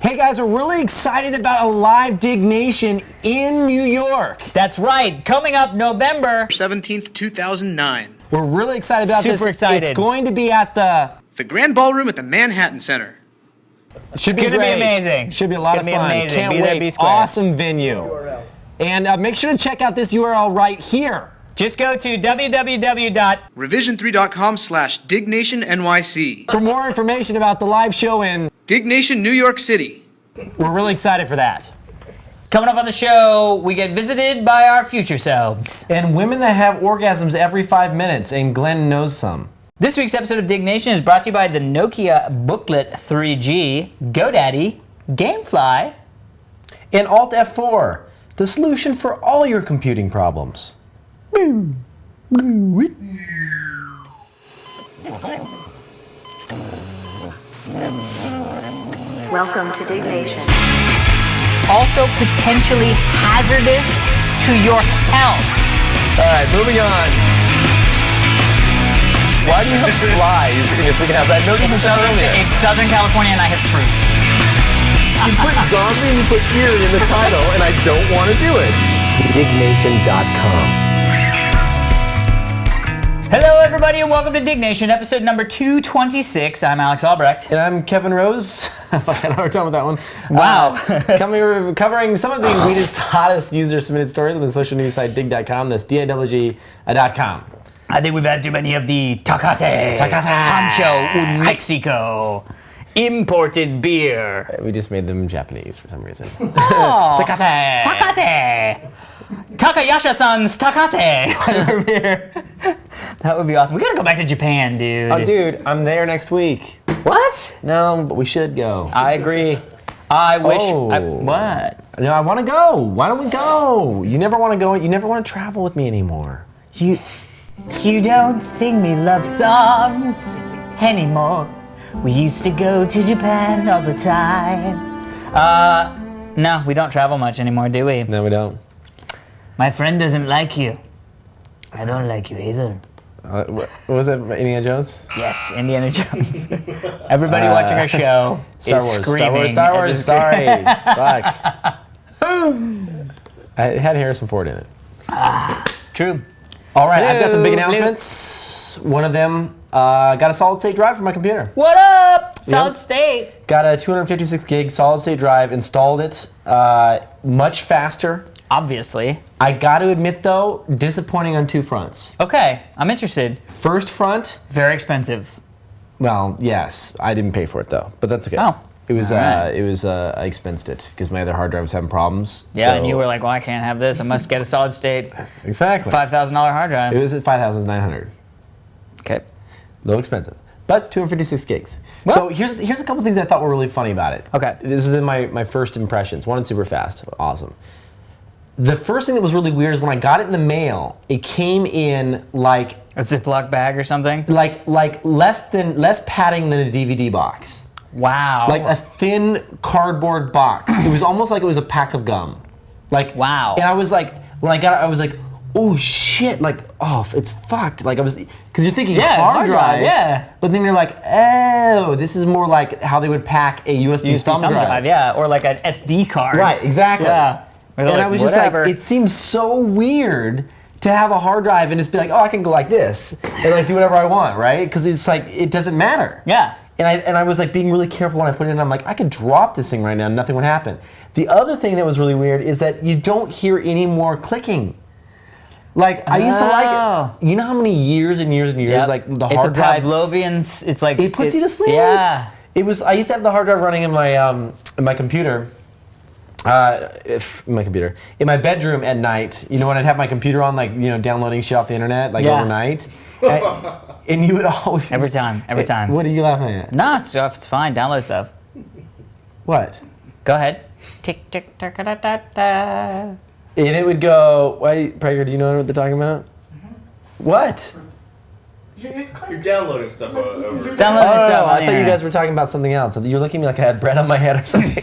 Hey guys, we're really excited about a live Diggnation in New York. That's right, coming up November 17th, 2009. We're really excited about this. Super excited. It's going to be at the Grand Ballroom at the Manhattan Center. Should It's gonna be amazing. Should be a It's lot gonna of be fun. amazing. Can't Be there, wait. be square. Awesome venue. And make sure to check out this URL right here. Just go to www. Revision3.com/DiggnationNYC. For more information about the live show in Diggnation, New York City. we're really excited for that. Coming up on the show, we get visited by our future selves. And women that have orgasms every 5 minutes, and Glenn knows some. This week's episode of Diggnation is brought to you by the Nokia Booklet 3G, GoDaddy, Gamefly, And Alt F4, the solution for all your computing problems. Welcome to Diggnation. also potentially hazardous to your health. All right, moving on. Why do you have flies in your freaking house? I noticed this earlier. It's Southern California and I have fruit. You put zombie and you put ear in the title, and I don't want to do it. Diggnation.com. Hello everybody and welcome to Diggnation, episode number 226. I'm Alex Albrecht. And I'm Kevin Rose. I had a hard time with that one. Wow. Covering some of the weirdest, hottest user-submitted stories on the social news site dig.com. That's DIWG.com. I think we've had too many of the Tecate, Hancho in Mexico, imported beer. We just made them Japanese for some reason. Oh, Tecate. Tecate. Takayasha-san's Tecate. That would be awesome. We gotta go back to Japan, dude. Oh, dude, I'm there next week. What? No, but we should go. I agree. I wish. Oh. What? No, I want to go. Why don't we go? You never want to go. You never want to travel with me anymore. You don't sing me love songs anymore. We used to go to Japan all the time. No, we don't travel much anymore, do we? No, we don't. My friend doesn't like you. I don't like you either. What was that? Indiana Jones? Yes, Indiana Jones. Everybody watching our show Star is Wars. screaming. Star Wars. at the Sorry. Fuck. It had Harrison Ford in it. True. All right, I've got some big Hello. announcements. One of them, got a solid state drive for my computer. What up? Solid Yep. state. Got a 256 gig solid state drive, installed it much faster. Obviously. I got to admit though, disappointing on two fronts. Okay, I'm interested. First front, Very expensive. well, yes, I didn't pay for it though, but that's okay. Oh, It was, all right. I expensed it because my other hard drive was having problems. Yeah, so- and you were like, well, I can't have this. I must get a solid state Exactly. $5,000 hard drive. It was at 5,900. Okay. A little expensive, but it's 256 gigs. Well- So here's a couple things I thought were really funny about it. Okay. This is in my first impressions. One, it's super fast. Awesome. The first thing that was really weird is when I got it in the mail, it came in like A Ziploc bag or something? less padding than a DVD box. Wow. Like a thin cardboard box. It was almost like it was a pack of gum. Like, Wow. And I was like, when I got it, I was like, oh shit, like, oh, it's fucked. Like I was, because you're thinking Yeah, hard hard drive, drive, yeah. But then you're like, oh, this is more like how they would pack a USB thumb drive. yeah, or like an SD card. Right, exactly. Yeah. Where they're And I like, was whatever. just like, it seems so weird to have a hard drive and just be like, oh, I can go like this and like do whatever I want, right? Because it's like, it doesn't matter. Yeah. And I was like being really careful when I put it in. I'm like, I could drop this thing right now and nothing would happen. The other thing that was really weird is that you don't hear any more clicking. Like I used to like Oh. it. You know how many years and years and years Yep. like the it's hard a drive, Pavlovian, it's like... it puts you to sleep. Yeah. It was. I used to have the hard drive running in my computer. In my bedroom at night, you know, when I'd have my computer on, like, you know, downloading shit off the internet, like Yeah. overnight, and you would always Every time. What are you laughing at? No, it's fine. Download stuff. What? Go ahead. Tick, tick, tick, da, da, da. And it would go. Wait, Prager, do you know what they're talking about? What? You're downloading stuff over. Download Oh, stuff on I the thought you internet. guys were talking about something else. You were looking at me like I had bread on my head or something.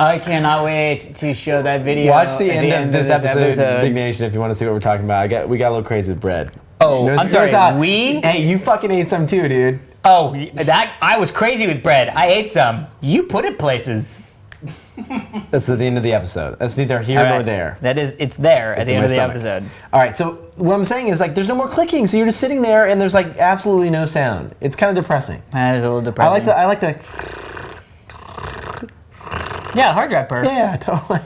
I cannot wait to show that video. Watch the at end of this episode of episode. Diggnation if you want to see what we're talking about. We got a little crazy with bread. Oh, I'm sorry. Hey, you fucking ate some too, dude. Oh, that I was crazy with bread. I ate some. You put it places. That's at the end of the episode. That's neither here nor there. It's there at the end of the episode. All right, so what I'm saying is like there's no more clicking, so you're just sitting there and there's like absolutely no sound. It's kind of depressing. That is a little depressing. I like the Yeah, hard drive purr. Yeah, totally.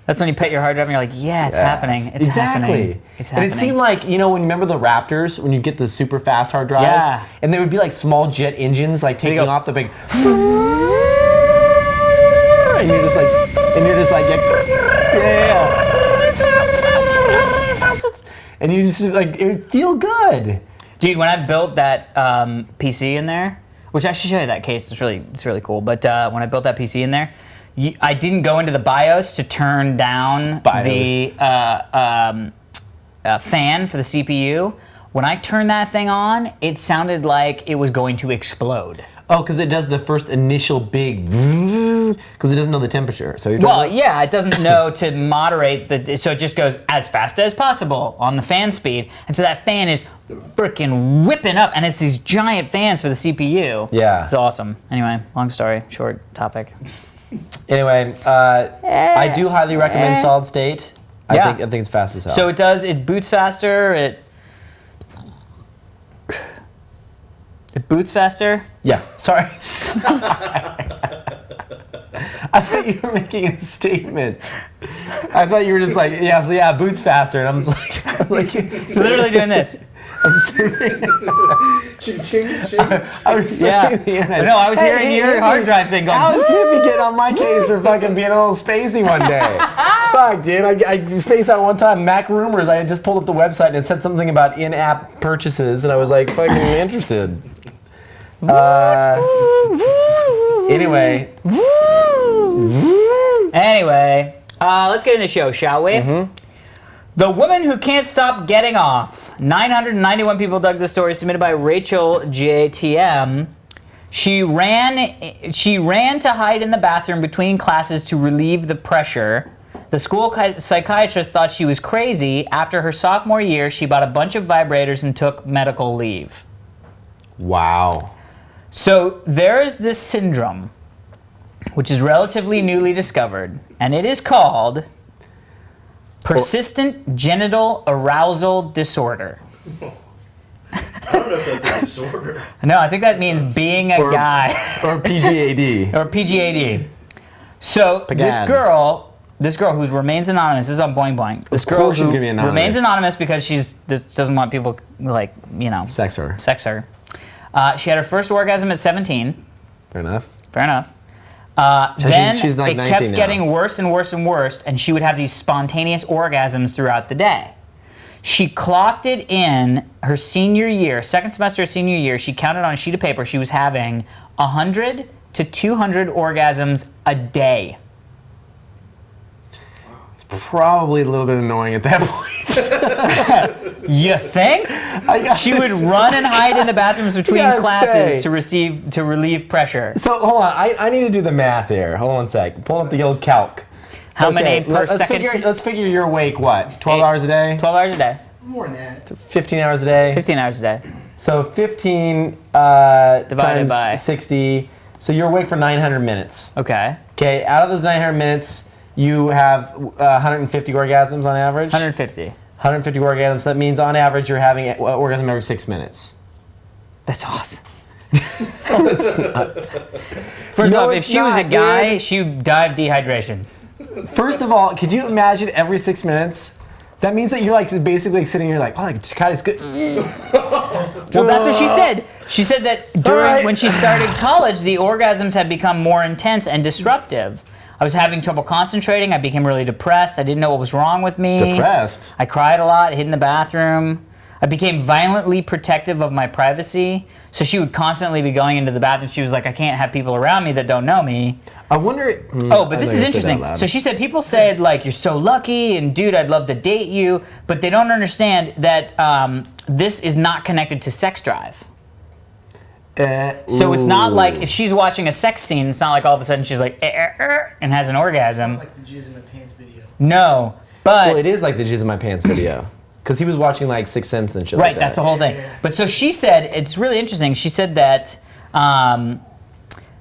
That's when you pet your hard drive and you're like, yeah, it's happening. It's happening. It's happening. And it seemed like, when you remember the Raptors, when you get the super fast hard drives? Yeah. And they would be like small jet engines, like taking off the big... And you're just like, fast. And you just like, it would feel good. Dude, when I built that PC in there, which I should show you that case, it's really cool. But when I built that PC in there, I didn't go into the BIOS to turn down the fan for the CPU. When I turned that thing on, it sounded like it was going to explode. Oh, because it does the first initial big, because it doesn't know the temperature. So you're it doesn't know to moderate so it just goes as fast as possible on the fan speed, and so that fan is freaking whipping up, and it's these giant fans for the CPU. Yeah, it's awesome. Anyway, long story, short topic. Anyway, I do highly recommend Solid State. I think it's fast as hell. So it boots faster. It boots faster? Yeah. Sorry. I thought you were making a statement. I thought you were just like, it boots faster. And I'm like so literally doing this. I'm surfing. Ching, ching, ching. I was surfing the internet. No, I was hearing your hard drive thing going. How was Hippie getting on my case for fucking being a little spacey one day? Fuck, dude. I spaced out one time. Mac Rumors, I had just pulled up the website and it said something about in-app purchases, and I was like fucking interested. Anyway, let's get in the show, shall we? Mm-hmm. The woman who can't stop getting off. 991 people dug this story, submitted by Rachel JTM. She ran to hide in the bathroom between classes to relieve the pressure. The school psychiatrist thought she was crazy. After her sophomore year, she bought a bunch of vibrators and took medical leave. Wow. So there is this syndrome, which is relatively newly discovered, and it is called Persistent Genital Arousal Disorder. I don't know if that's a disorder. No, I think that means being a guy. Or PGAD. Or PGAD. So this girl who remains anonymous, this is on Boing Boing. This girl she's gonna be anonymous. Remains anonymous because doesn't want people sex her. She had her first orgasm at 17. Fair enough. Then she's like it 19 kept now. getting worse and worse and worse, and she would have these spontaneous orgasms throughout the day. She clocked it in her senior year, second semester of senior year. She counted on a sheet of paper. She was having 100 to 200 orgasms a day. It's probably a little bit annoying at that point. You think? She would run and hide in the bathrooms between classes to relieve pressure. So hold on, I need to do the math here. Hold on one sec. Pull up the old calc. How many per second? Let's figure you're awake, what, 12 hours a day? 12 hours a day. More than that. 15 hours a day? 15 hours a day. So 15 divided times by 60. So you're awake for 900 minutes. Okay. Okay, out of those 900 minutes, you have 150 orgasms on average? 150. 150 orgasms. That means on average you're having an orgasm every 6 minutes. That's awesome. No, it's not. First off, if she was a guy, she would die of dehydration. First of all, could you imagine every 6 minutes? That means that you're like basically sitting here like, oh, God is good. Well, that's what she said. She said that when she started college, the orgasms had become more intense and disruptive. I was having trouble concentrating. I became really depressed. I didn't know what was wrong with me. Depressed? I cried a lot, hid in the bathroom. I became violently protective of my privacy. So she would constantly be going into the bathroom. She was like, I can't have people around me that don't know me. I wonder... but this is interesting. So she said people said, like, you're so lucky, and dude, I'd love to date you, but they don't understand that this is not connected to sex drive. So it's not like if she's watching a sex scene, it's not like all of a sudden she's like, and has an orgasm. Like the jizz in my pants video. No, but... Well, it is like the jizz in my pants video. Because he was watching like Sixth Sense and shit Right, like that. that's the whole thing. But so she said, it's really interesting. She said that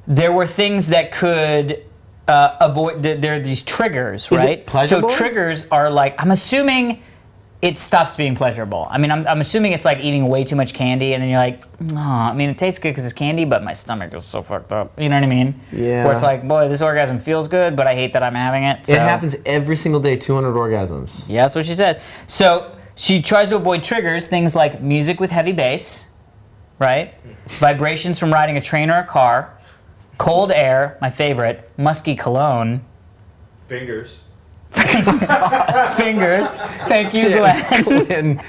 there were things that could avoid. There are these triggers, right? it pleasurable? So triggers are like, I'm assuming it stops being pleasurable. I mean, I'm assuming it's like eating way too much candy, and then you're like, oh, I mean, it tastes good because it's candy, but my stomach is so fucked up. You know what I mean? Yeah. Where it's like, boy, this orgasm feels good, but I hate that I'm having it. So. It happens every single day, 200 orgasms. Yeah, that's what she said. So she tries to avoid triggers, things like music with heavy bass, right? Vibrations from riding a train or a car, cold air, my favorite, musky cologne, Fingers. fingers. Thank you, Glenn. Glenn.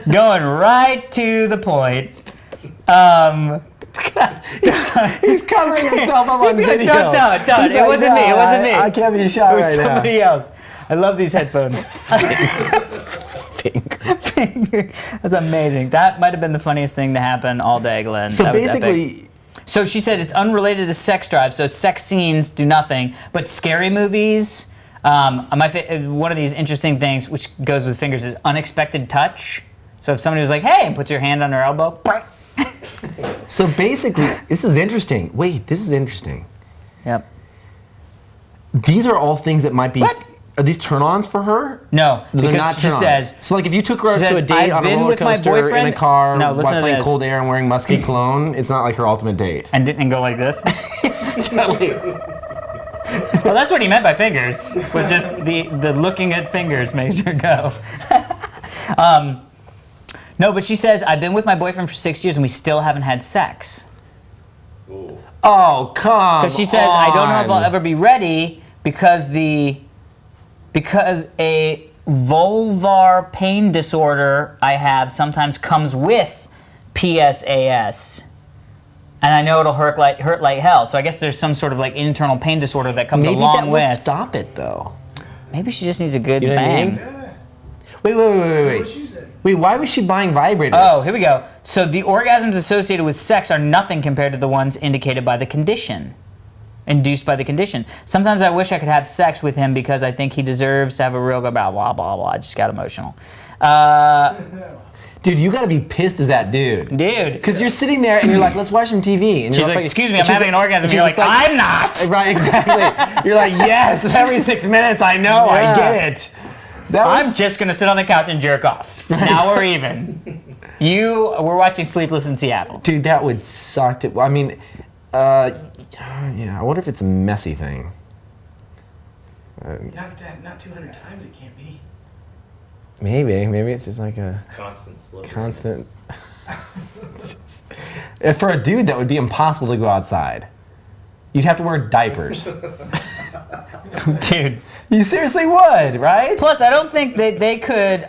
Going right to the point. He's covering himself up on video. Don't. He's It wasn't me. It wasn't me. I can't be shot It was right somebody else. I love these headphones. now. That's amazing. That might have been the funniest thing to happen all day, Glenn. So That was epic. basically, So she said it's unrelated to sex drive, so sex scenes do nothing, but scary movies, one of these interesting things, which goes with fingers, is unexpected touch. So if somebody was like, hey, and puts your hand on her elbow, so basically, this is interesting. Wait, this is interesting. yep. These are all things that might be. What? Are these turn-ons for her? No, They're because not she turn-ons. says, So like if you took her out she to a says, date "I've on a been roller with my coaster in a boyfriend." car No, listen while to playing this. cold air and wearing musky cologne, it's not like her ultimate date. and didn't go like this. Well, that's what he meant by fingers, was just the looking at fingers makes her go. No, but she says, I've been with my boyfriend for 6 years and we still haven't had sex. Ooh. Oh, come Because she says, I don't know if I'll ever be ready because a vulvar pain disorder I have sometimes comes with PSAS. And I know it'll hurt like hell. So I guess there's some sort of like internal pain disorder that comes Maybe along that will with. stop it though. Maybe she just needs a good You know what I bang. mean? Wait. Wait, why was she buying vibrators? Oh, here we go. So the orgasms associated with sex are nothing compared to the ones indicated by the condition. Induced by the condition. Sometimes I wish I could have sex with him because I think he deserves to have a real go, blah, blah, blah, blah. I just got emotional. Dude, you gotta be pissed as that dude. Dude. Because you're sitting there and you're like, let's watch some TV. And She's you're like, excuse me, I'm she's having an orgasm. and You're she's like, I'm not. Right, exactly. You're like, yes, every 6 minutes, I know, I Yeah. get it. That I'm just going to sit on the couch and jerk off. Now we're even. We're watching Sleepless in Seattle. Dude, that would suck to, I mean, yeah, I wonder if it's a messy thing. Not 200 times it can't be. Maybe it's just like a Constant slow. constant. For a dude, that would be impossible to go outside. You'd have to wear diapers. Dude. You seriously would, right? Plus, I don't think that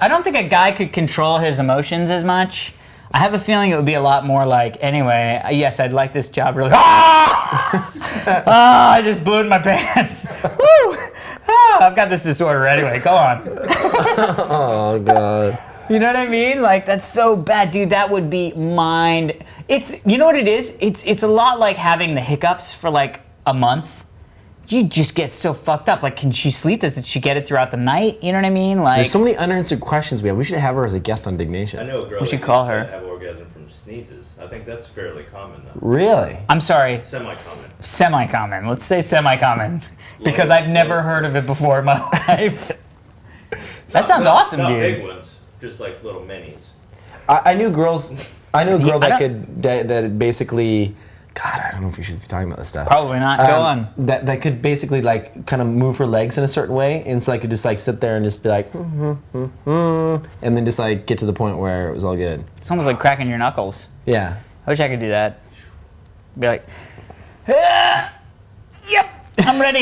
I don't think a guy could control his emotions as much. I have a feeling it would be a lot more like, anyway, yes, I'd like this job really. I just blew in my pants. Woo! I've got this disorder anyway, go on. Oh, God. You know what I mean? Like, that's so bad, dude. That would be you know what it is? It's a lot like having the hiccups for like a month. You just get so fucked up. Like, can she sleep? Does she get it throughout the night? You know what I mean? Like, There's so many unanswered questions we have. We should have her as a guest on Diggnation. I know a girl We should that call used to her. have orgasm from sneezes. I think that's fairly common though. Really? I'm sorry, Semi-common. semi-common. Let's say semi-common. Because I've never heard of it before in my life. That sounds awesome, Not dude. big ones, just like little minis. I knew girls. I knew a girl I that don't- that basically. God, I don't know if we should be talking about this stuff. Probably not. Go on. That could basically like kind of move her legs in a certain way, and so I could just like sit there and just be like, and then just like get to the point where it was all good. It's almost like cracking your knuckles. Yeah. I wish I could do that. Be like, "Ah, yep, I'm ready.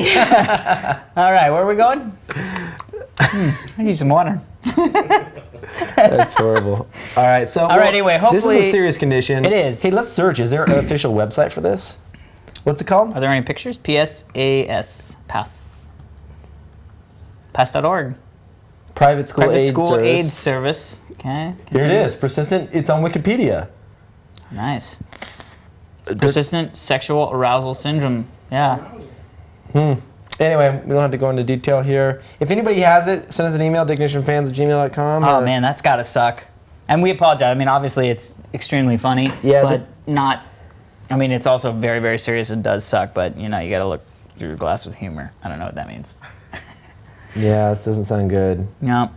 All right, where are we going? I need some water. That's horrible. All right, so All right, anyway, this hopefully- is a serious condition. It is. Hey, let's search. Is there an official website for this? What's it called? Are there any pictures? PSAS. Pass. Pass.org. Private School Private Aid School Service. Aid Service. Okay. Here it is. Persistent. It's on Wikipedia. Nice. Persistent Sexual Arousal Syndrome. Yeah. Anyway, we don't have to go into detail here. If anybody has it, send us an email, dignationfans@gmail.com. Oh man, that's gotta suck. And we apologize. I mean, obviously it's extremely funny, Yeah, but not. I mean, it's also very, very serious and does suck. But you gotta look through your glass with humor. I don't know what that means. Yeah, this doesn't sound good. No.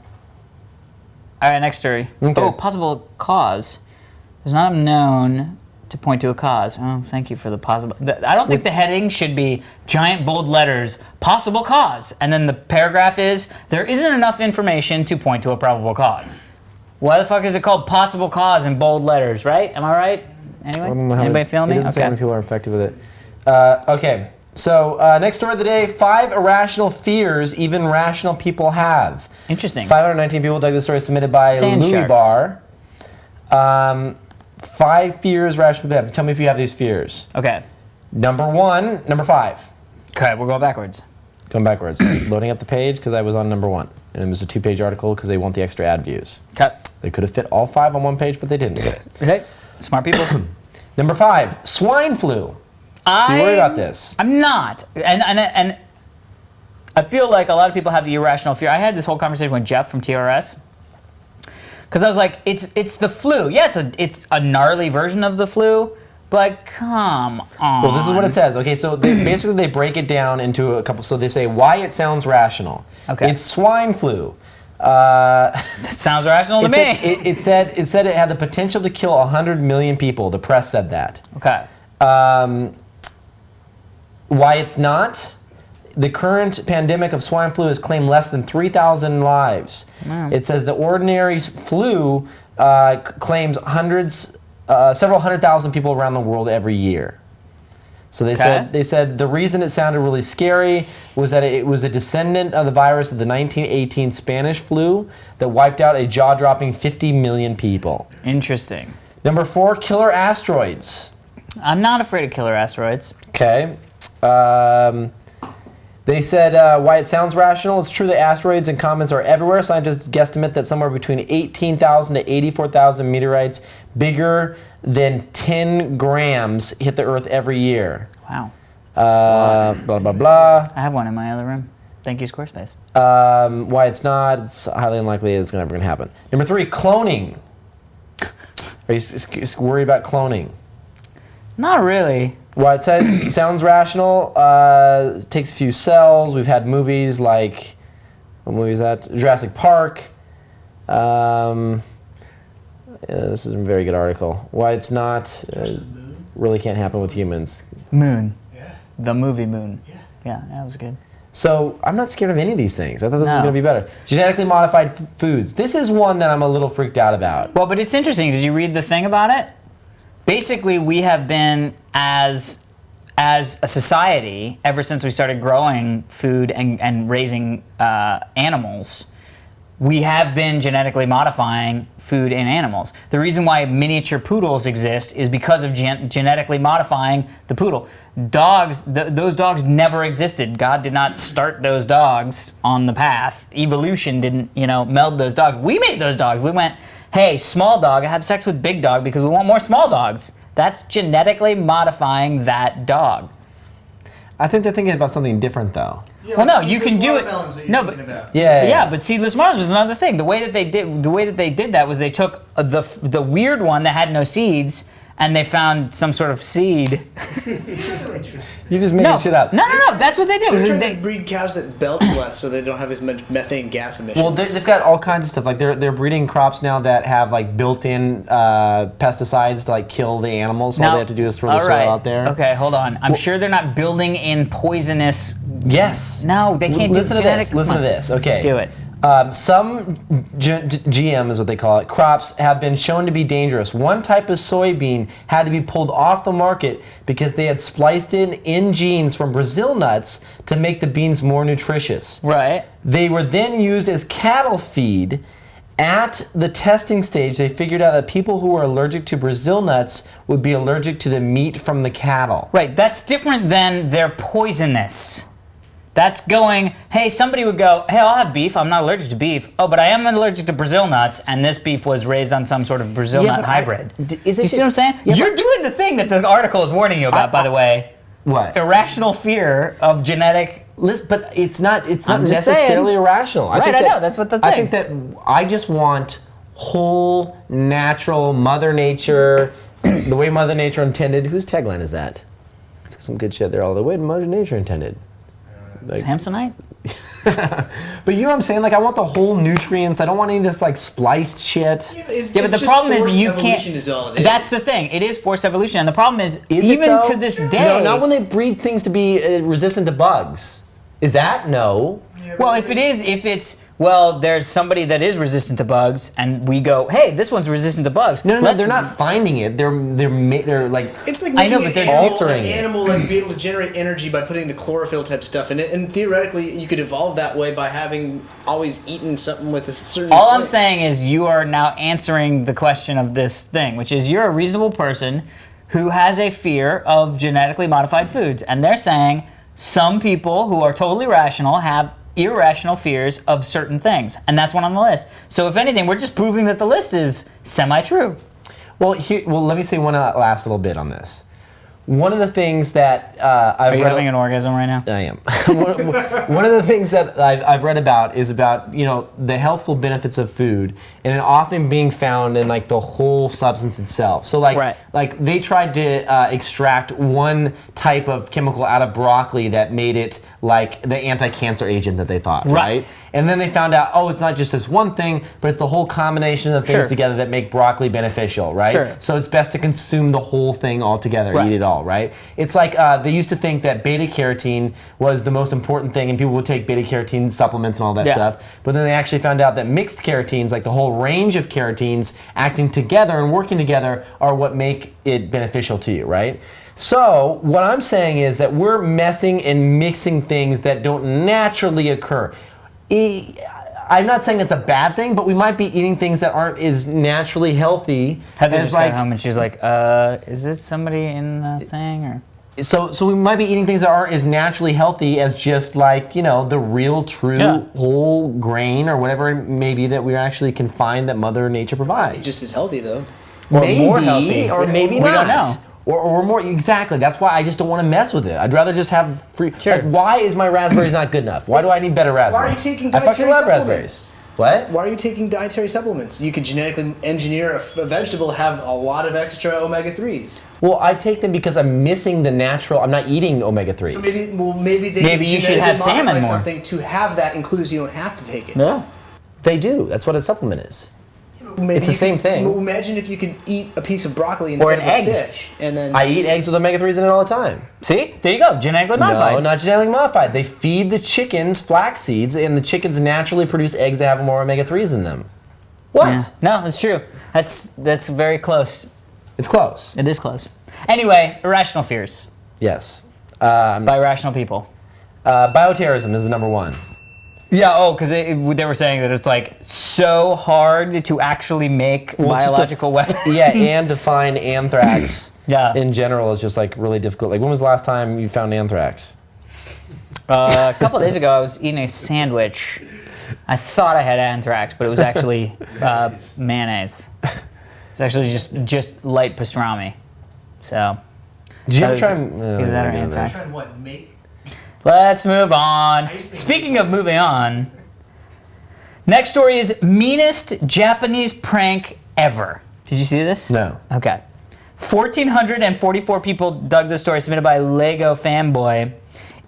All right, next story. Okay. Oh, possible cause. There's not known to point to a cause. Oh, thank you for the possible. I don't think the heading should be giant bold letters, possible cause, and then the paragraph is, there isn't enough information to point to a probable cause. Why the fuck is it called possible cause in bold letters, right? Am I right? Anyway, anybody feeling me? It doesn't say how many people are infected with it. Okay, so next story of the day, 5 irrational fears even rational people have. Interesting. 519 people dug this story submitted by Sand Louis sharks. Barr. 5 fears rational people have. Tell me if you have these fears. Okay. Number 5. Okay, we'll go backwards. Going backwards. Loading up the page because I was on number 1. And it was a 2-page article because they want the extra ad views. Cut. They could have fit all 5 on one page, but they didn't. Okay. Smart people. Number 5, swine flu. You worry about this? I'm not. And I feel like a lot of people have the irrational fear. I had this whole conversation with Jeff from TRS. Because I was like, it's the flu. Yeah, it's a gnarly version of the flu, but come on. Well, this is what it says. Okay, so basically they break it down into a couple. So they say why it sounds rational. Okay. It's swine flu. That sounds rational to me. It said it had the potential to kill 100 million people. The press said that. Okay. Why it's not? The current pandemic of swine flu has claimed less than 3,000 lives. Wow. It says the ordinary flu claims several 100,000 people around the world every year. So they said the reason it sounded really scary was that it was a descendant of the virus of the 1918 Spanish flu that wiped out a jaw-dropping 50 million people. Interesting. Number 4, killer asteroids. I'm not afraid of killer asteroids. Okay. They said why it sounds rational. It's true that asteroids and comets are everywhere. Scientists guesstimate that somewhere between 18,000 to 84,000 meteorites bigger than 10 grams hit the Earth every year. Wow. Blah, blah, blah. I have one in my other room. Thank you, Squarespace. Why it's not. It's highly unlikely it's ever going to happen. Number 3, cloning. Are you worried about cloning? Not really. Well, it says it sounds rational. It takes a few cells. We've had movies like, what movie is that? Jurassic Park. This is a very good article. Why it's not really can't happen with humans. Moon. Yeah. The movie Moon. Yeah. Yeah, that was good. So I'm not scared of any of these things. I thought this was No. going to be better. Genetically modified foods. This is one that I'm a little freaked out about. Well, but it's interesting. Did you read the thing about it? Basically, we have been, as a society, ever since we started growing food and raising animals, we have been genetically modifying food in animals. The reason why miniature poodles exist is because of genetically modifying the poodle. Dogs, those dogs never existed. God did not start those dogs on the path. Evolution didn't, meld those dogs. We made those dogs. We went, hey, small dog, have sex with big dog because we want more small dogs. That's genetically modifying that dog. I think they're thinking about something different, though. Yeah, Well, like no, you can seedless do it. watermelons that you're No, thinking but about. Yeah. but seedless watermelons was another thing. The way that they did that was they took the weird one that had no seeds and they found some sort of seed. You just making shit up. No. That's what they did. They're was trying they- to breed cows that belch less so they don't have as much methane gas emissions. Well, they've got all kinds of stuff. Like they're breeding crops now that have like built-in pesticides to like kill the animals. So all they have to do is throw the all soil right. out there. Okay, hold on. I'm sure they're not building in poisonous. Yes. No, they can't Listen do to genetic. this. Listen to this. Okay. Do it. Some GM is what they call it. Crops have been shown to be dangerous. One type of soybean had to be pulled off the market because they had spliced in genes from Brazil nuts to make the beans more nutritious. Right. They were then used as cattle feed. At the testing stage, they figured out that people who were allergic to Brazil nuts would be allergic to the meat from the cattle. Right. That's different than they're poisonous. That's going, hey, somebody would go, hey, I'll have beef. I'm not allergic to beef. Oh, but I am allergic to Brazil nuts, and this beef was raised on some sort of Brazil nut hybrid. You see what I'm saying? Yeah, You're doing the thing that the article is warning you about, by the way. What? Irrational fear of genetic Listen, but it's not I'm just necessarily saying. irrational. Right, I know, that's what the I thing. think that I just want whole, natural Mother Nature, the way Mother Nature intended. Whose tagline is that? It's some good shit there. All the way Mother Nature intended. Like, Samsonite? but you know what I'm saying? Like, I want the whole nutrients. I don't want any of this like spliced shit. Yeah, but the problem is you can't. Is all it is. That's the thing. It is forced evolution, and the problem is Is even it, though? to this day. No, not when they breed things to be resistant to bugs. Is that? No. Well, if it's well, there's somebody that is resistant to bugs, and we go, hey, this one's resistant to bugs. No, Let's- they're not finding it. They're like. It's like I know, making but an they're animal, altering an it. animal like be able to generate energy by putting the chlorophyll type stuff in it, and theoretically you could evolve that way by having always eaten something with a certain. All I'm saying is you are now answering the question of this thing, which is you're a reasonable person who has a fear of genetically modified foods, and they're saying some people who are totally rational have irrational fears of certain things, and that's one on the list. So if anything, we're just proving that the list is semi-true. Well, let me say one last little bit on this. One of the things that I've Are you read. having an orgasm right now? I am. One of the things that I've read about is about the healthful benefits of food, and it often being found in like the whole substance itself. So like they tried to extract one type of chemical out of broccoli that made it like the anti-cancer agent that they thought, right? And then they found out, oh, it's not just this one thing, but it's the whole combination of things together that make broccoli beneficial, right? Sure. So it's best to consume the whole thing all together, eat it all, right? It's like they used to think that beta carotene was the most important thing, and people would take beta carotene supplements and all that stuff. But then they actually found out that mixed carotenes, like the whole range of carotenes acting together and working together, are what make it beneficial to you, right? So what I'm saying is that we're messing and mixing things that don't naturally occur. I'm not saying that's a bad thing, but we might be eating things that aren't as naturally healthy. Heather as just like, got home and she's like, is it somebody in the thing? Or So we might be eating things that aren't as naturally healthy as just like, the real, true, whole grain or whatever it may be that we actually can find that Mother Nature provides. just as healthy though. Or maybe, more healthy. or maybe We not. don't know. Or more, exactly. That's why I just don't want to mess with it. I'd rather just have free. Sure. Like, why is my raspberries not good enough? Why do I need better raspberries? Why are you taking I fucking dietary love supplements? raspberries. What? Why are you taking dietary supplements? You could genetically engineer a vegetable to have a lot of extra omega-3s. Well, I take them because I'm missing the natural. I'm not eating omega-3s. So maybe they Maybe could you should genetically have salmon modify more. something to have that included so you don't have to take it. yeah. They do. That's what a supplement is. Maybe It's the you same could- thing. well, imagine if you could eat a piece of broccoli Or instead an of egg. a fish, and then I eat eggs with omega-3s in it all the time. See, there you go, genetically modified. No, not genetically modified. They feed the chickens flax seeds, and the chickens naturally produce eggs that have more omega-3s in them. What? Yeah. No, it's true. That's very close. It's close. It is close. Anyway, irrational fears Yes. by irrational people. Bioterrorism is the number one. Yeah, because they were saying that it's like so hard to actually make Well, just to- biological weapons. Yeah, and to find anthrax Yeah. in general is just like really difficult. Like, when was the last time you found anthrax? A couple days ago, I was eating a sandwich. I thought I had anthrax, but it was actually mayonnaise. It's actually just light pastrami. So. Did you ever That try? is- either that or anthrax. try and what make. Let's move on. Speaking of moving on, next story is meanest Japanese prank ever. Did you see this? No. Okay. 1,444 people dug this story, submitted by Lego Fanboy.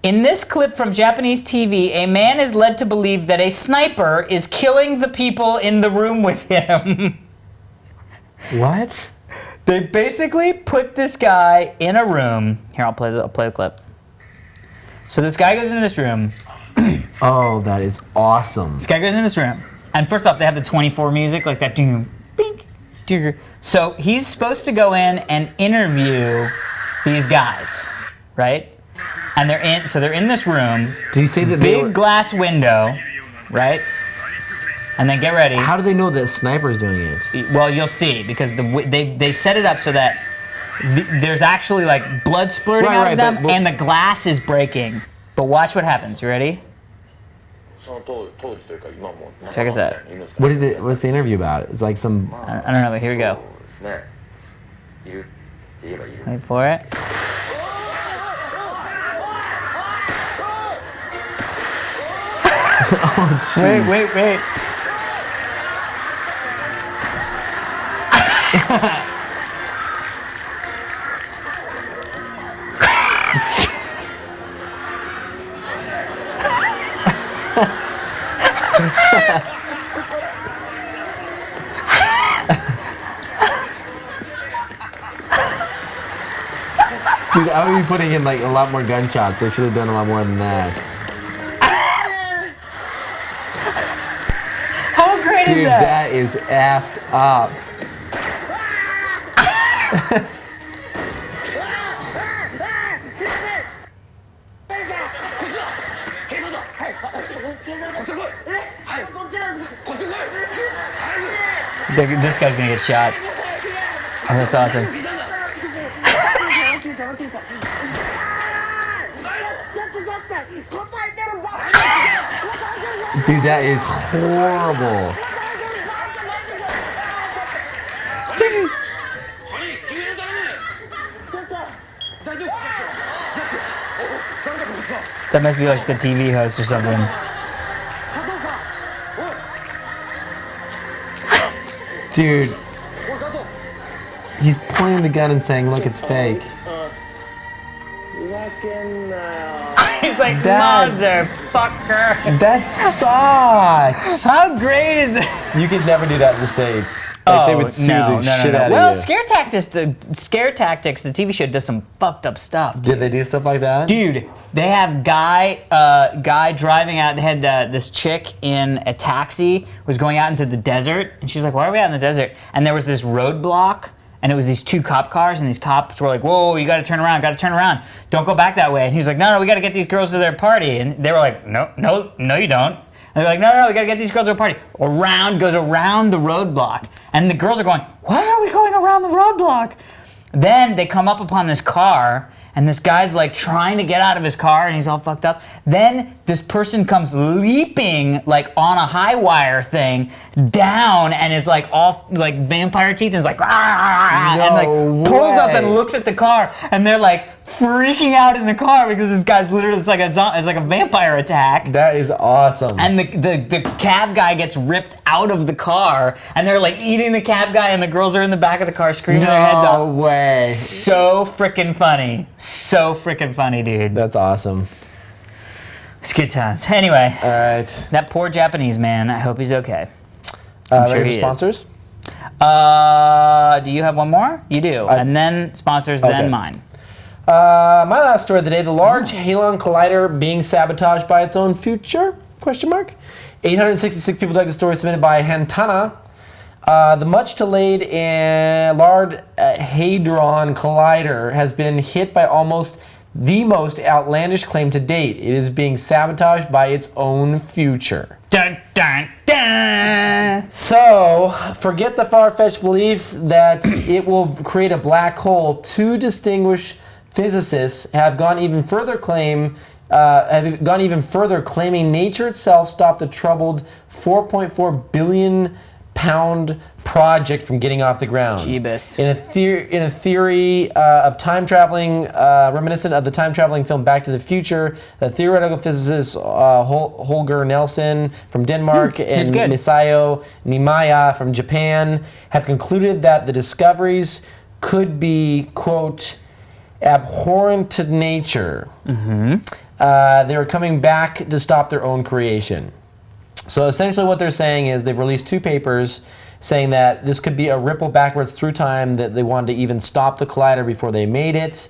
In this clip from Japanese TV, a man is led to believe that a sniper is killing the people in the room with him. What? They basically put this guy in a room. Here, I'll play the clip. So this guy goes into this room. Oh, that is awesome. This guy goes in this room, and first off, they have the 24 music, like that doom, bink, doo. So he's supposed to go in and interview these guys, right? And they're in this room, Did you say that big glass window, right? And then get ready. How do they know that sniper's doing it? Well, you'll see, because they set it up so that there's actually like blood splurting out Right, of them, but- and the glass is breaking. But watch what happens. You ready? Check us out. What's the interview about? It's like some. I don't know, but here we go. Wait for it. Wait. Dude, I would be putting in like a lot more gunshots. They should have done a lot more than that. How great Dude, is that? that is effed up. This guy's gonna get shot. Oh, that's awesome. Dude, that is horrible. That must be like the TV host or something. Dude. He's pointing the gun and saying, look, it's fake. He's like, Dad. motherfucker. That sucks. How great is that? You could never do that in the States. Like, they would sue the shit out Well, of you. Scare Tactics, the TV show does some fucked up stuff. Did they do stuff like that? Dude, they have guy driving out. They had this chick in a taxi was going out into the desert, and she's like, "Why are we out in the desert?" And there was this roadblock, and it was these two cop cars, and these cops were like, "Whoa, you got to turn around, don't go back that way." And he's like, "No, we got to get these girls to their party," and they were like, "No, you don't." And they're like, no, we gotta get these girls to a party. Goes around the roadblock. And the girls are going, why are we going around the roadblock? Then they come up upon this car, and this guy's like trying to get out of his car, and he's all fucked up. Then this person comes leaping like on a high wire thing down, and is like all like vampire teeth, and is like, ah, and like pulls up and looks at the car, and they're like freaking out in the car because this guy's literally it's like a vampire attack. That is awesome. And the cab guy gets ripped out of the car, and they're like eating the cab guy, and the girls are in the back of the car screaming their heads off. No way. So freaking funny. So freaking funny, dude. That's awesome. It's good times. Anyway, All right. that poor Japanese man, I hope he's okay. Ready for he is. sponsors? Do you have one more? You do. And then sponsors, then mine. My last story of the day, the Large Hadron Collider being sabotaged by its own future? Question mark. 866 people dug the story submitted by Hantana. The much delayed Large Hadron Collider has been hit by almost the most outlandish claim to date. It is being sabotaged by its own future. Dun, dun, dun. So, forget the far-fetched belief that it will create a black hole. Two distinguished physicists have gone even further claiming nature itself stopped the troubled 4.4 billion pound project from getting off the ground. Jeebus. In a theory of time traveling, reminiscent of the time traveling film Back to the Future, the theoretical physicists Holger Nelson from Denmark and good. Misayo Nimaya from Japan have concluded that the discoveries could be, quote, abhorrent to nature. They were coming back to stop their own creation. So essentially what they're saying is they've released two papers saying that this could be a ripple backwards through time, that they wanted to even stop the collider before they made it,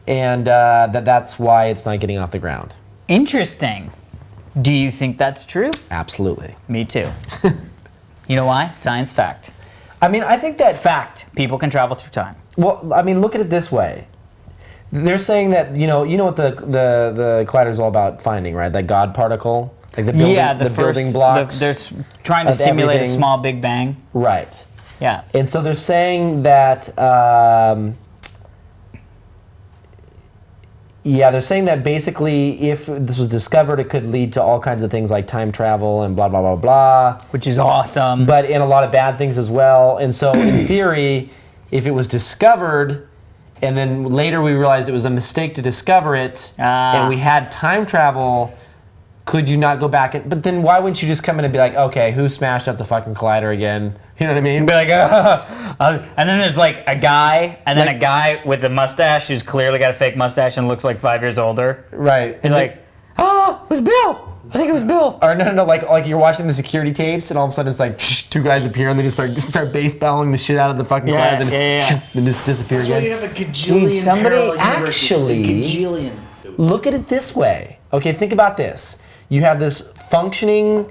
and that's why it's not getting off the ground. Interesting. Do you think that's true? Absolutely. Me too. You know why? Science fact. I mean, I think that... Fact. People can travel through time. Well, I mean, look at it this way. They're saying that, you know what the collider is all about finding, right? That God particle? Like the building, building blocks. They're trying to simulate everything. a small Big Bang. Right. Yeah. And so they're saying that, they're saying that basically if this was discovered, it could lead to all kinds of things like time travel and blah, blah, blah, blah. Which is awesome. But in a lot of bad things as well. And so in theory, if it was discovered and then later we realized it was a mistake to discover it and we had time travel, could you not go back? But then why wouldn't you just come in and be like, okay, who smashed up the fucking collider again? You know what I mean? Be like, and then there's like a guy, and then a guy with a mustache who's clearly got a fake mustache and looks like 5 years older. Right. And like, oh, it was Bill. I think it was Bill. Or no, like you're watching the security tapes, and all of a sudden it's like two guys appear, and they just start basebelling the shit out of the fucking collider, then just disappear That's why again. you have a gajillion somebody parallel universes, actually- a gajillion. Look at it this way. Okay, think about this. You have this functioning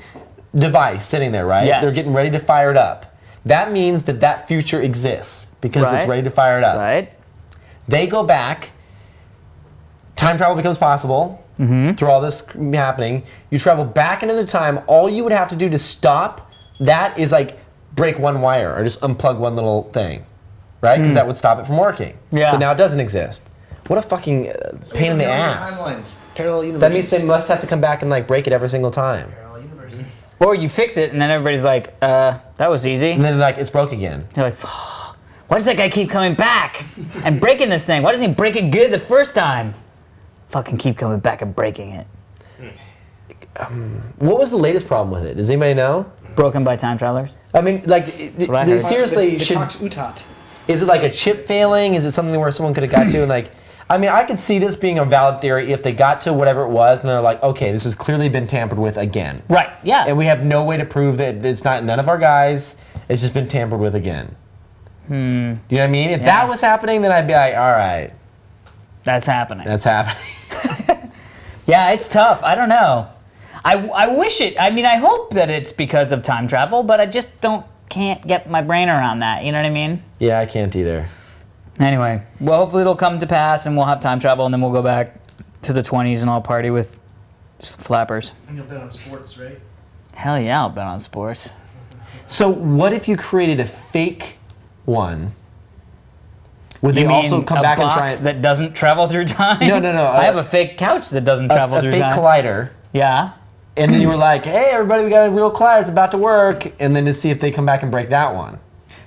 device sitting there, right? Yes. They're getting ready to fire it up. That means that future exists because it's Right. ready to fire it up. Right. They go back. Time travel becomes possible through all this happening. You travel back into the time. All you would have to do to stop that is like break one wire or just unplug one little thing, right? Because that would stop it from working. Yeah. So now it doesn't exist. What a fucking pain in the ass. Timelines, parallel universes. That means they must have to come back and like break it every single time. Parallel universes. Or you fix it, and then everybody's like, that was easy. And then like it's broke again. You're like, why does that guy keep coming back and breaking this thing? Why doesn't he break it good the first time? Fucking keep coming back and breaking it. What was the latest problem with it? Does anybody know? Broken by time travelers? I mean, like, what I heard. seriously, the Tox Utot. is it like a chip failing? Is it something where someone could have got to and like, I mean, I could see this being a valid theory if they got to whatever it was and they're like, okay, this has clearly been tampered with again. Right, yeah. And we have no way to prove that it's not none of our guys, it's just been tampered with again. Do you know what I mean? If that was happening, then I'd be like, all right, That's happening. that's happening. Yeah, it's tough. I don't know. I wish it. I mean, I hope that it's because of time travel, but I just can't get my brain around that. You know what I mean? Yeah, I can't either. Anyway, well, hopefully it'll come to pass, and we'll have time travel, and then we'll go back to the 20s and all party with flappers. And you'll bet on sports, right? Hell yeah, I'll bet on sports. So what if you created a fake one? Would You they also mean come a back and box try that doesn't travel through time? No. I have a fake couch that doesn't travel a through fake time. collider? Yeah. And then you were like, hey, everybody, we got a real collider. It's about to work. And then to see if they come back and break that one.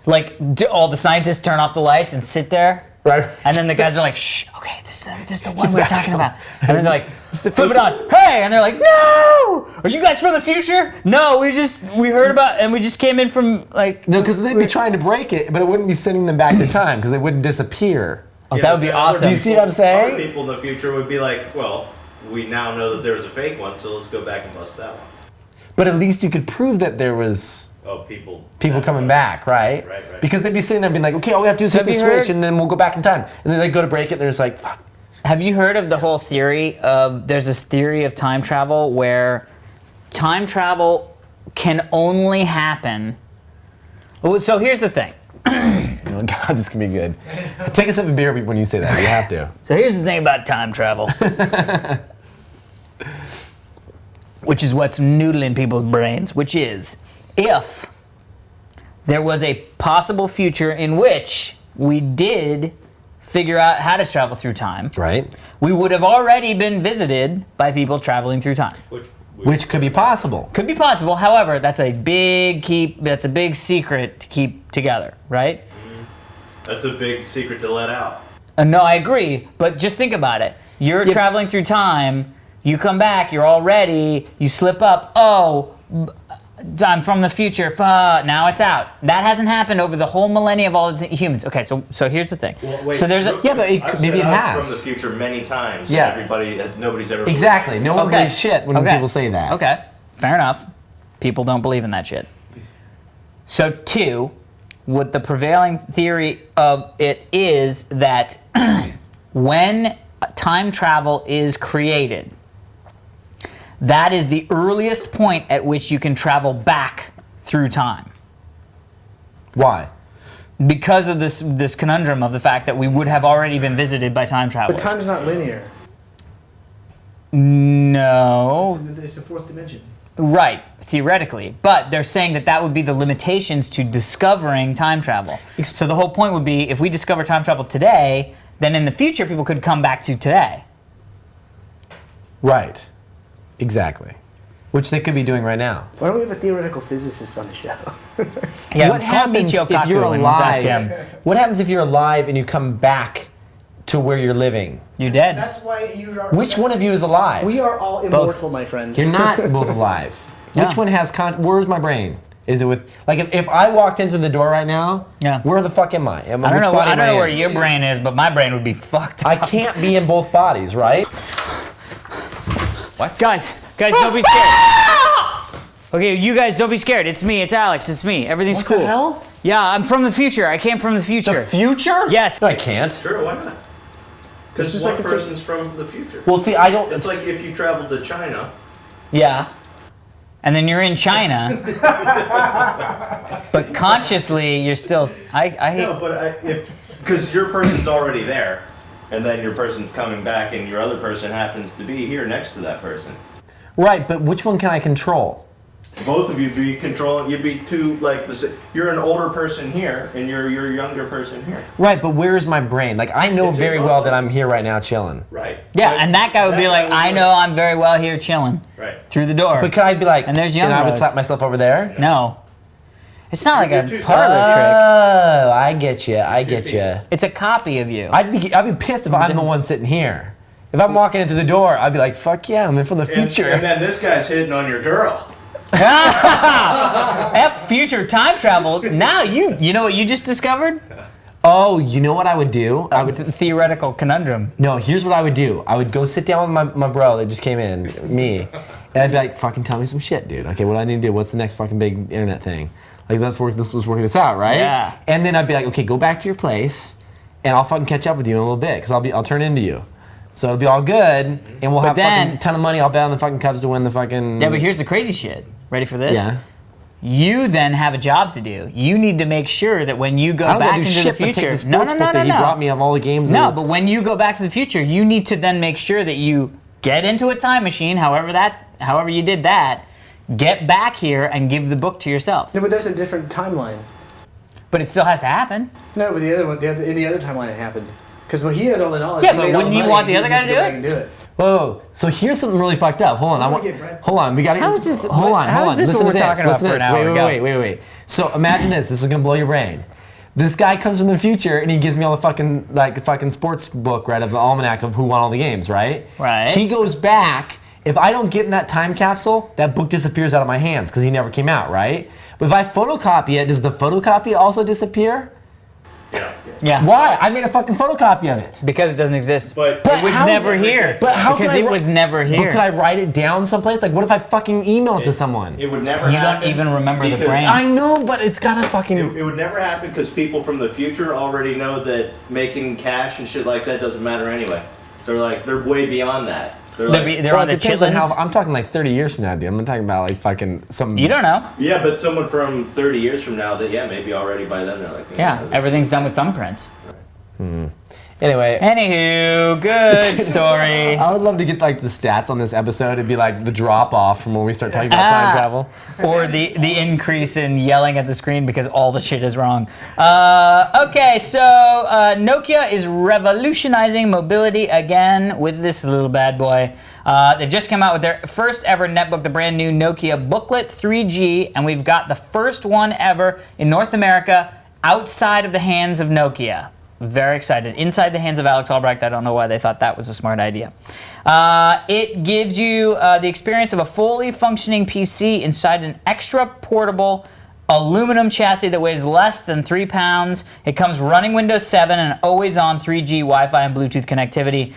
Like, all the scientists turn off the lights and sit there. Right. And then the guys are like, shh, okay, this is the one we're about to talking come. about. And then they're like, the flip it on. Hey! And they're like, no! Are you guys from the future? No, we heard about, and we just came in from, like... No, because they'd be trying to break it, but it wouldn't be sending them back to time because they wouldn't disappear. Oh, that would be awesome. Do you see what I'm saying? Other people in the future would be like, well, we now know that there was a fake one, so let's go back and bust that one. But at least you could prove that there was Oh, people coming back, right? Right. Because they'd be sitting there being like, okay, all we have to do is hit Have the you switch heard- and then we'll go back in time. And then they go to break it and they're just like, fuck. Have you heard of the whole theory of, there's this theory of time travel where time travel can only happen... Well, so here's the thing. Oh, God, this can be good. Take a sip of beer when you say that. You have to. So here's the thing about time travel. Which is what's noodling people's brains, which is, if there was a possible future in which we did figure out how to travel through time, Right? we would have already been visited by people traveling through time. Which could be possible. Could be possible, however, that's a big secret to keep together, right? That's a big secret to let out. No, I agree, but just think about it. You're traveling through time, you come back, you're all ready, you slip up, I'm from the future, now it's out. That hasn't happened over the whole millennia of all the humans. Okay, so here's the thing. Well, wait, so there's a... Yeah, but maybe it I'm has. from the future many times. Yeah. Nobody's ever. Exactly. No one Okay. believes shit when Okay. people say that. Okay, fair enough. People don't believe in that shit. So 2, what the prevailing theory of it is that when time travel is created, that is the earliest point at which you can travel back through time. Why? Because of this conundrum of the fact that we would have already been visited by time But travelers. time's not linear. No. It's a fourth dimension. Right, theoretically. But they're saying that would be the limitations to discovering time travel. So the whole point would be, if we discover time travel today, then in the future people could come back to today. Right. Exactly. Which they could be doing right now. Why don't we have a theoretical physicist on the show? Yeah, What call happens Michio if you're Kaku and let's ask alive? him. What happens if you're alive and you come back to where you're living. You dead. That's why you are. Which one of you is alive? We are all immortal, my friend. You're not both alive. Yeah. Which one has where's my brain? Is it with like if I walked into the door right now? Yeah. Where the fuck am I? I don't know where your brain is, but my brain would be fucked I up. can't be in both bodies, right? What? Guys, don't be scared. Okay, you guys don't be scared. It's me, it's Alex, it's me. Everything's cool. What the hell? Yeah, I'm from the future. I came from the future. The future? Yes. No, I can't. Sure, why not? Because just one like if person's from the future. Well, see, I don't. It's like if you traveled to China. Yeah. And then you're in China. But consciously, you're still. I hate. No, but because your person's already there, and then your person's coming back, and your other person happens to be here next to that person. Right, but which one can I control? Both of you be controlling. You'd be two like this. You're an older person here, and you're a younger person here. Right, but where is my brain? Like I know It's in very both well that I'm places. here right now chilling. Right. Yeah, But and that guy would be like, I know I'm very well here chilling. Right. Through the door. But could I be like, And there's young and I would Rose. slap myself over there? No. It's not like You're a too parlor trick. Oh, I get you. I get you. It's a copy of you. I'd be pissed if I'm the one sitting here. If I'm walking into the door, I'd be like, fuck yeah, I'm in from the future. And then this guy's hitting on your girl. F future time travel. Now you know what you just discovered? Oh, you know what I would do? I would. Theoretical conundrum. No, here's what I would do. I would go sit down with my bro that just came in, me, and I'd be like, fucking tell me some shit, dude. Okay, what do I need to do? What's the next fucking big internet thing? Like, let's work this out, right? Yeah. And then I'd be like, okay, go back to your place, and I'll fucking catch up with you in a little bit, because I'll turn into you. So it'll be all good, and we'll have then- fucking ton of money. I'll bet on the fucking Cubs to win the fucking. Yeah, but here's the crazy shit. Ready for this? Yeah. You then have a job to do. You need to make sure that when you go I don't back gotta do into shit the but take future. the sports book that he brought me of all the games. No, that- but when you go back to the future, you need to then make sure that you get into a time machine, however you did that, get back here and give the book to yourself. No, but there's a different timeline. But it still has to happen. No, but the other one, in the other timeline, it happened. Because he has all the knowledge. Yeah, he but made all wouldn't the you money, want the he other just guy to has do go back and do it. Whoa, so here's something really fucked up. Hold on, hold on. We got to. How is this- Hold on, how hold is on. this Listen what to we're this. talking about Listen to for this. an hour? Go. Wait. So imagine this. This is gonna blow your brain. This guy comes from the future and he gives me all the fucking sports book, right, of the almanac of who won all the games, right? Right. He goes back. If I don't get in that time capsule, that book disappears out of my hands because he never came out, right? But if I photocopy it, does the photocopy also disappear? Yeah. Why? I made a fucking photocopy of it. Because it doesn't exist. But it was how- never here. But how because can I it write- was never here. But could I write it down someplace? Like, what if I fucking email it to someone? It would never You happen. don't even remember the because brain. I know, but it's gotta fucking. It would never happen because people from the future already know that making cash and shit like that doesn't matter anyway. They're way beyond that. They're like, They're Well, on it the depends on how. chitlins. I'm talking like 30 years from now, dude. I'm not talking about like fucking some. You don't know. yeah, but someone from 30 years from now, that maybe already by then they're like, Yeah, everything's done with thumbprints. Anyway, Anywho, good story. I would love to get like the stats on this episode. It'd be like the drop off from when we start talking about time travel. Or the increase in yelling at the screen because all the shit is wrong. Okay, so Nokia is revolutionizing mobility again with this little bad boy. They've just come out with their first ever netbook, the brand new Nokia Booklet 3G, and we've got the first one ever in North America outside of the hands of Nokia. Very excited. Inside the hands of Alex Albrecht. I don't know why they thought that was a smart idea. It gives you the experience of a fully functioning PC inside an extra portable aluminum chassis that weighs less than 3 pounds. It comes running Windows 7 and always on 3G Wi-Fi and Bluetooth connectivity.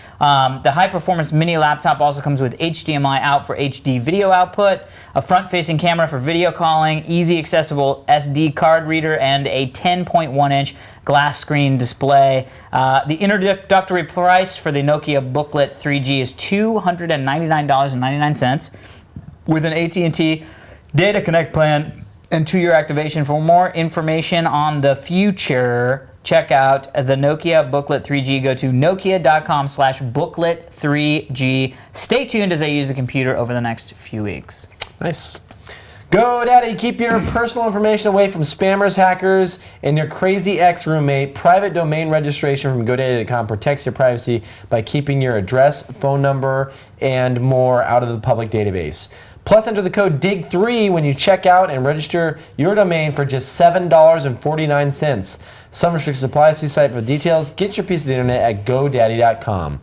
The high-performance mini laptop also comes with HDMI out for HD video output, a front-facing camera for video calling, easy accessible SD card reader, and a 10.1-inch glass screen display. The introductory price for the Nokia Booklet 3G is $299.99 with an AT&T Data Connect plan and 2-year activation. For more information on the future, check out the Nokia Booklet 3G. Go to nokia.com/booklet3G. Stay tuned as I use the computer over the next few weeks. Nice. GoDaddy, keep your personal information away from spammers, hackers, and your crazy ex-roommate. Private domain registration from GoDaddy.com protects your privacy by keeping your address, phone number, and more out of the public database. Plus, enter the code DIG3 when you check out and register your domain for just $7.49. Some restrictions apply. See site for details. Get your piece of the internet at GoDaddy.com.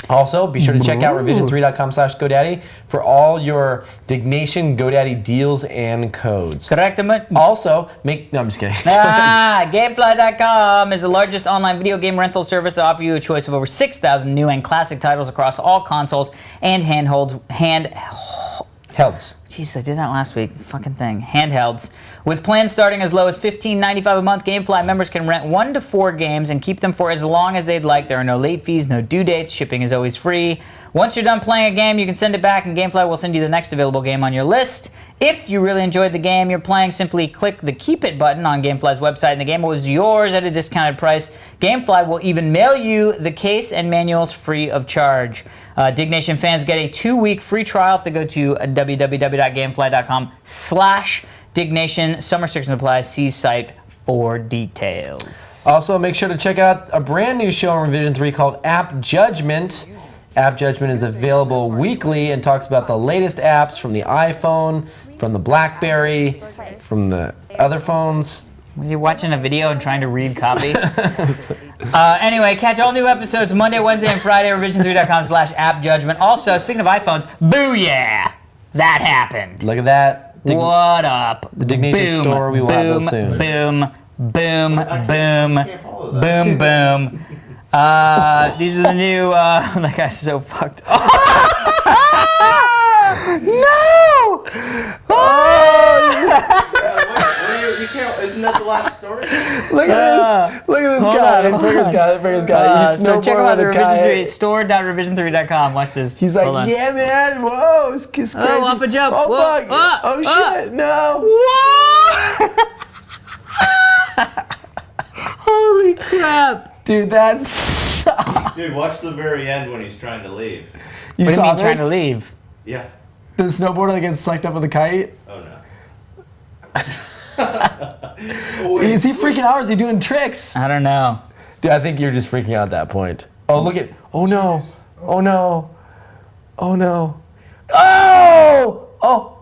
Also, be sure to check out revision3.com/GoDaddy for all your Diggnation GoDaddy deals and codes. Correct. Also, no, I'm just kidding. Gamefly.com is the largest online video game rental service to offer you a choice of over 6,000 new and classic titles across all consoles and handhelds. Jeez, I did that last week. Fucking thing. Handhelds. With plans starting as low as $15.95 a month, Gamefly members can rent 1 to 4 games and keep them for as long as they'd like. There are no late fees, no due dates. Shipping is always free. Once you're done playing a game, you can send it back, and Gamefly will send you the next available game on your list. If you really enjoyed the game you're playing, simply click the Keep It button on Gamefly's website, and the game was yours at a discounted price. Gamefly will even mail you the case and manuals free of charge. Diggnation fans get a 2-week free trial if they go to www.gamefly.com/Diggnation. Some restrictions apply. See site for details. Also, make sure to check out a brand new show on Revision 3 called App Judgment. App Judgment is available weekly and talks about the latest apps from the iPhone, from the BlackBerry, from the other phones. Were you watching a video and trying to read copy? Anyway, catch all new episodes Monday, Wednesday, and Friday at revision3.com/appjudgment. Also, speaking of iPhones, booyah! That happened. Look at that. What up? The Diggnation store, we will have those soon. Boom, boom, boom, boom, boom. These are the new, that guy's so fucked up. No! You can't. Isn't that the last story? Look at this. Look at this guy. Fingers got it. He's So check out the snowboarding Revision 3 with a store.revision3.com. Watch this. He's Hold like, on. yeah, man. Whoa, it's crazy. Oh, off a jump. Oh, Whoa. fuck. Oh, shit. No. Holy crap. Dude, that's... Dude, watch the very end when he's trying to leave. What do you saw mean this? trying to leave? Yeah. The snowboarder that gets sucked up with a kite? Oh no. Is he freaking out or is he doing tricks? I don't know. Dude, I think you're just freaking out at that point. Oh, look at... Oh, no. Oh, no. Oh, no. Oh! Oh!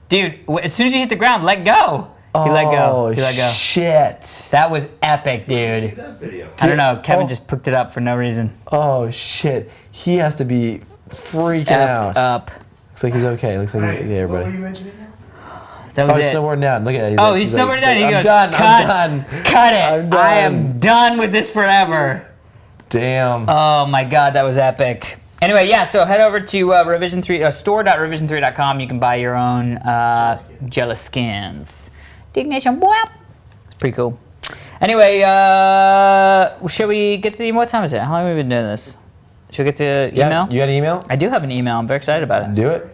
Dude, as soon as you hit the ground, let go. He let go. He let go. Shit. That was epic, See dude. that video? I don't know. Kevin Oh. just picked it up for no reason. Oh, shit. He has to be freaking Effed out. up. Looks like he's okay. Looks like he's okay, What were everybody. you mentioning now? That Oh, was he's it. snowboarding down. Look at it. Oh, he's snowboarding down. He I'm goes, done. cut, I'm done. cut it. I'm done. I am done with this forever. Damn. Oh my God, that was epic. Anyway, yeah, so head over to Revision 3, store.revision3.com. You can buy your own jealous skins. Diggnation, boy. It's pretty cool. Anyway, shall we get to the email? What time is it? How long have we been doing this? Should we get to Yeah, email? you got an email? I do have an email. I'm very excited about it. Do it.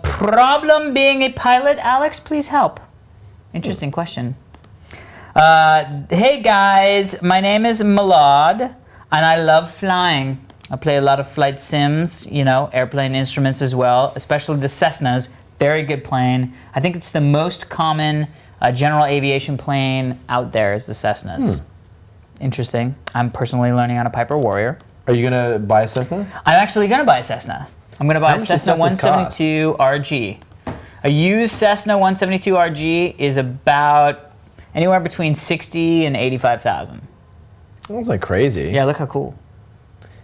Problem being a pilot, Alex, please help. Interesting question. Hey guys, my name is Malad, and I love flying. I play a lot of flight sims, you know, airplane instruments as well, especially the Cessnas. Very good plane. I think it's the most common general aviation plane out there is the Cessnas. Interesting. I'm personally learning how to Piper Warrior. Are you going to buy a Cessna? I'm actually going to buy a Cessna. I'm going to buy How a much does Cessna Cessnas 172 RG. A used Cessna 172 RG is about anywhere between 60 and 85,000. That's like crazy. Yeah, look how cool.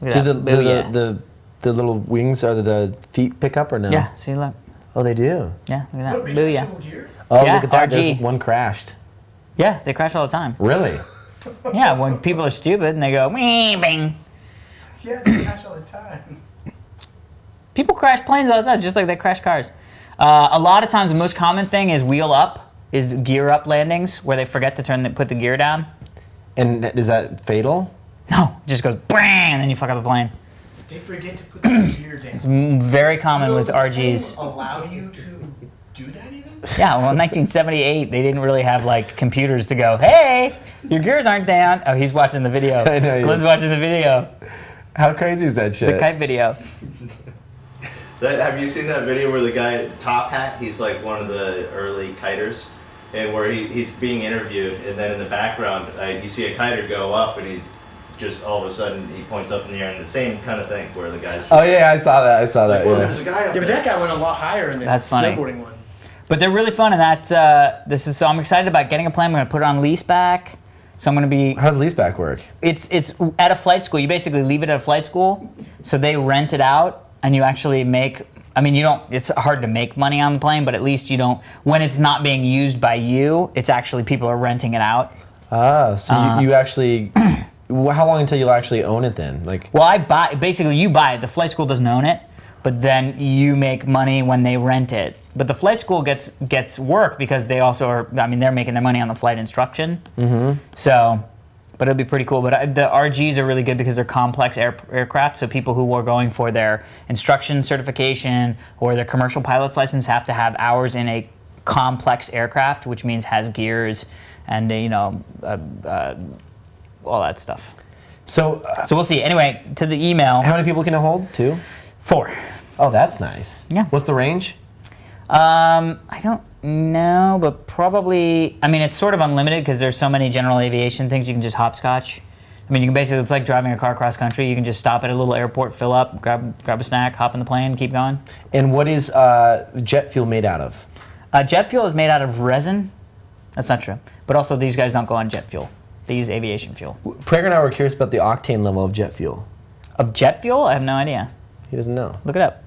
Look Do at that. Booyah. the little wings or the feet pick up or no? Yeah, see, look. Oh, they do. Yeah, look at that. Booyah. Oh, Yeah, look at that. RG. There's one crashed. Yeah, they crash all the time. Really? Yeah, when people are stupid and they go, "Wee, bing." Yeah, they crash all the time. People crash planes all the time, just like they crash cars. A lot of times, the most common thing is wheel up, is gear up landings, where they forget to put the gear down. And is that fatal? No, it just goes bang, and then you fuck up the plane. They forget to put the gear down. It's very common Will with this RGs. thing allow you to do that even? Yeah, well, in 1978, they didn't really have like computers to go, hey, your gears aren't down. Oh, he's watching the video. I know he Glenn's is. watching the video, How crazy is that the shit? kite video. Have you seen that video where the guy, Top Hat, he's like one of the early kiters, and where he's being interviewed, and then in the background you see a kiter go up, and he's just all of a sudden he points up in the air, and the same kind of thing where the guy's. Oh yeah, I saw that. Well, Yeah. there's a guy up Yeah, but there. that guy went a lot higher in the That's funny. snowboarding one. But they're really fun, and so I'm excited about getting a plane. I'm gonna put it on lease back. So I'm gonna be. How does leaseback work? It's at a flight school. You basically leave it at a flight school, so they rent it out, and you actually make. I mean, you don't. It's hard to make money on the plane, but at least you don't. When it's not being used by you, it's actually people are renting it out. Ah, so you actually. How long until you'll actually own it then? Like. Well, I buy. Basically, you buy it. The flight school doesn't own it, but then you make money when they rent it. But the flight school gets work because they also are. I mean, they're making their money on the flight instruction. Mm-hmm. So, but it'll be pretty cool. But the RGs are really good because they're complex aircraft. So people who are going for their instruction certification or their commercial pilot's license have to have hours in a complex aircraft, which means has gears and all that stuff. So. So we'll see. Anyway, to the email. How many people can it hold? 2? 4. Oh, that's nice. Yeah. What's the range? I don't know, but probably. I mean, it's sort of unlimited because there's so many general aviation things you can just hopscotch. I mean, you can basically. It's like driving a car cross country. You can just stop at a little airport, fill up, grab a snack, hop in the plane, keep going. And what is jet fuel made out of? Jet fuel is made out of resin. That's not true. But also, these guys don't go on jet fuel. They use aviation fuel. Prager and I were curious about the octane level of jet fuel. Of jet fuel? I have no idea. He doesn't know. Look it up.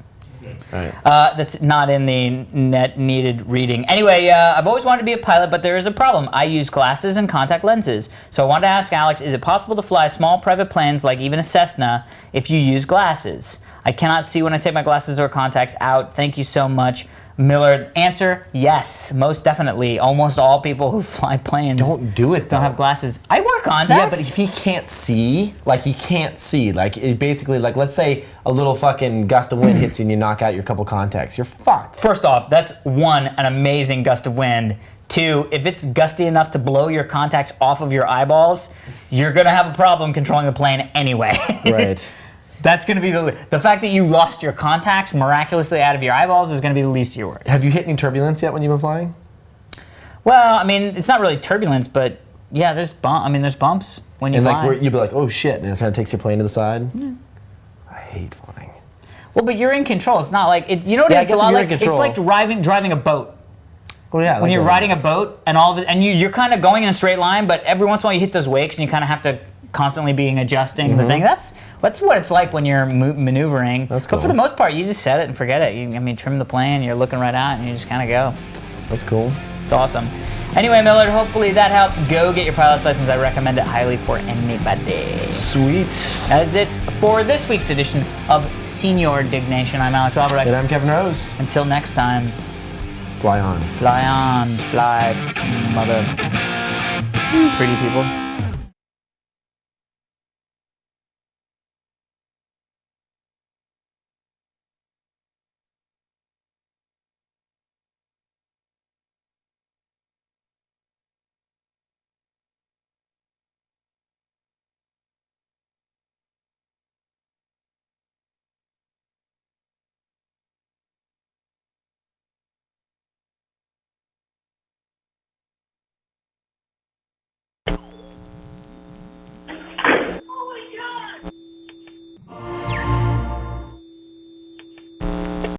All right. That's not in the net needed reading. Anyway, I've always wanted to be a pilot, but there is a problem. I use glasses and contact lenses. So I wanted to ask Alex, is it possible to fly small private planes, like even a Cessna, if you use glasses? I cannot see when I take my glasses or contacts out. Thank you so much. Miller, answer, yes, most definitely. Almost all people who fly planes Don't do it, though. don't have glasses. I wear contacts. Yeah, but if he can't see, it basically, like, let's say a little fucking gust of wind hits you and you knock out your couple contacts, you're fucked. First off, that's one, an amazing gust of wind. 2, if it's gusty enough to blow your contacts off of your eyeballs, you're gonna have a problem controlling the plane anyway. Right. That's gonna be the fact that you lost your contacts miraculously out of your eyeballs is gonna be the least of your worries. Have you hit any turbulence yet when you've been flying? Well, I mean, it's not really turbulence, but yeah, there's bumps when you And fly. like, where you'd be like, oh shit, and it kind of takes your plane to the side. I hate flying. Well, but you're in control. It's not like you know what Yeah, I it's a guess lot if you're in like. It's control. like driving a boat. Oh yeah. When you're riding a boat and all of it, and you're kind of going in a straight line, but every once in a while you hit those wakes and you kind of have to constantly being adjusting the thing. That's what it's like when you're maneuvering. That's But for cool. the most part, you just set it and forget it. You trim the plane, you're looking right out, and you just kind of go. That's cool. It's awesome. Anyway, Millard, hopefully that helps. Go get your pilot's license. I recommend it highly for anybody. Sweet. That is it for this week's edition of Senior Diggnation. I'm Alex Albrecht. And I'm Kevin Rose. Until next time, Fly on. fly on, fly, mother, pretty people.